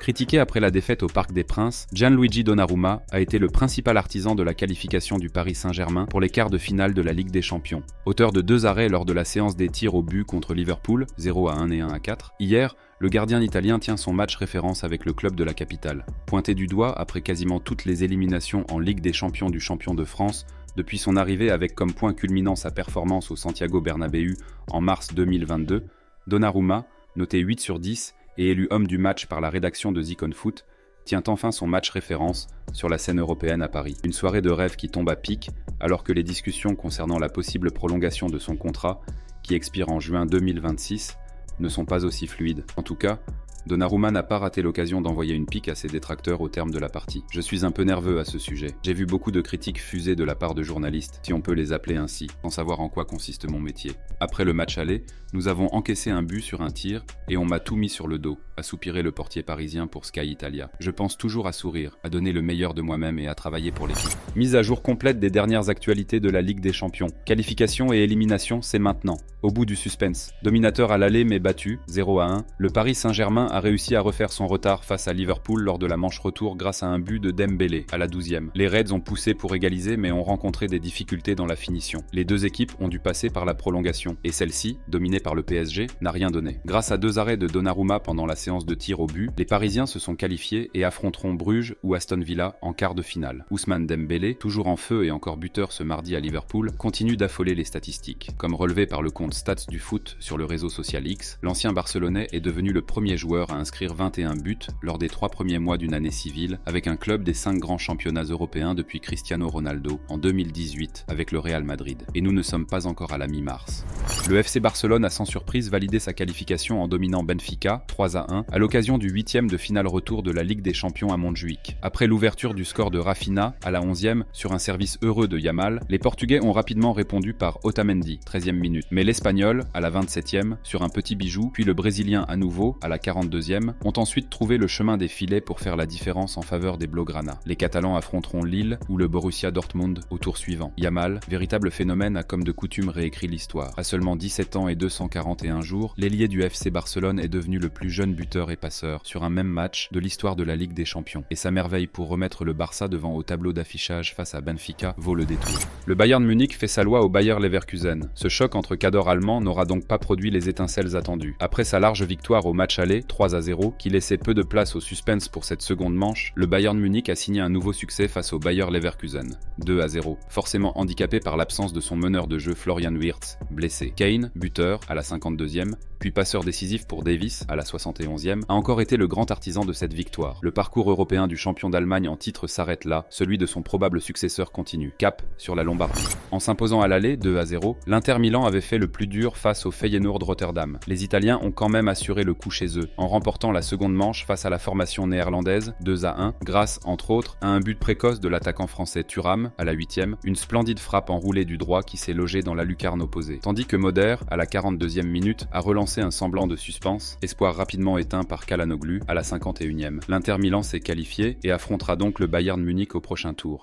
Critiqué après la défaite au Parc des Princes, Gianluigi Donnarumma a été le principal artisan de la qualification du Paris Saint-Germain pour les quarts de finale de la Ligue des Champions. Auteur de 2 arrêts lors de la séance des tirs au but contre Liverpool, 0-1 et 1-4, hier, le gardien italien tient son match référence avec le club de la capitale. Pointé du doigt après quasiment toutes les éliminations en Ligue des Champions du champion de France, depuis son arrivée avec comme point culminant sa performance au Santiago Bernabéu en mars 2022, Donnarumma, noté 8 sur 10 et élu homme du match par la rédaction de Zik On Foot, tient enfin son match référence sur la scène européenne à Paris. Une soirée de rêve qui tombe à pic, alors que les discussions concernant la possible prolongation de son contrat, qui expire en juin 2026, ne sont pas aussi fluides. En tout cas, Donnarumma n'a pas raté l'occasion d'envoyer une pique à ses détracteurs au terme de la partie. Je suis un peu nerveux à ce sujet. J'ai vu beaucoup de critiques fusées de la part de journalistes, si on peut les appeler ainsi, sans savoir en quoi consiste mon métier. Après le match aller, nous avons encaissé un but sur un tir et on m'a tout mis sur le dos, a soupiré le portier parisien pour Sky Italia. Je pense toujours à sourire, à donner le meilleur de moi-même et à travailler pour l'équipe. Mise à jour complète des dernières actualités de la Ligue des Champions. Qualification et élimination, c'est maintenant. Au bout du suspense. Dominateur à l'aller mais battu, 0-1, le Paris Saint-Germain a réussi à refaire son retard face à Liverpool lors de la manche retour grâce à un but de Dembélé à la 12e. Les Reds ont poussé pour égaliser mais ont rencontré des difficultés dans la finition. Les deux équipes ont dû passer par la prolongation et celle-ci, dominée par le PSG, n'a rien donné. Grâce à 2 arrêts de Donnarumma pendant la séance de tir au but, les Parisiens se sont qualifiés et affronteront Bruges ou Aston Villa en quart de finale. Ousmane Dembélé, toujours en feu et encore buteur ce mardi à Liverpool, continue d'affoler les statistiques. Comme relevé par le compte Stats du foot sur le réseau social X, l'ancien Barcelonais est devenu le premier joueur à inscrire 21 buts lors des 3 premiers mois d'une année civile avec un club des 5 grands championnats européens depuis Cristiano Ronaldo en 2018 avec le Real Madrid. Et nous ne sommes pas encore à la mi-mars. Le FC Barcelone a sans surprise validé sa qualification en dominant Benfica 3-1 à l'occasion du 8e de finale retour de la Ligue des Champions à Montjuïc. Après l'ouverture du score de Rafinha à la 11e sur un service heureux de Yamal, les Portugais ont rapidement répondu par Otamendi, 13e minute. Mais l'Espagnol, à la 27e, sur un petit bijou, puis le Brésilien à nouveau, à la 42e, ont ensuite trouvé le chemin des filets pour faire la différence en faveur des Blaugrana. Les Catalans affronteront Lille ou le Borussia Dortmund au tour suivant. Yamal, véritable phénomène, a comme de coutume réécrit l'histoire. À seulement 17 ans et 241 jours, l'ailier du FC Barcelone est devenu le plus jeune buteur et passeur sur un même match de l'histoire de la Ligue des Champions. Et sa merveille pour remettre le Barça devant au tableau d'affichage face à Benfica vaut le détour. Le Bayern Munich fait sa loi au Bayer Leverkusen. Ce choc entre cadors allemands n'aura donc pas produit les étincelles attendues. Après sa large victoire au match aller, 3-0, qui laissait peu de place au suspense pour cette seconde manche, le Bayern Munich a signé un nouveau succès face au Bayer Leverkusen, 2-0, forcément handicapé par l'absence de son meneur de jeu Florian Wirtz, blessé. Kane, buteur à la 52e, puis passeur décisif pour Davis à la 71e, a encore été le grand artisan de cette victoire. Le parcours européen du champion d'Allemagne en titre s'arrête là, celui de son probable successeur continue. Cap sur la Lombardie. En s'imposant à l'aller, 2-0, l'Inter Milan avait fait le plus dur face au Feyenoord Rotterdam. Les Italiens ont quand même assuré le coup chez eux, en remportant la seconde manche face à la formation néerlandaise, 2-1, grâce, entre autres, à un but précoce de l'attaquant français Thuram, à la 8e, une splendide frappe enroulée du droit qui s'est logée dans la lucarne opposée. Tandis que Moder, à la 42e minute, a relancé un semblant de suspense, espoir rapidement éteint par Çalhanoğlu à la 51e. L'Inter Milan s'est qualifié et affrontera donc le Bayern Munich au prochain tour.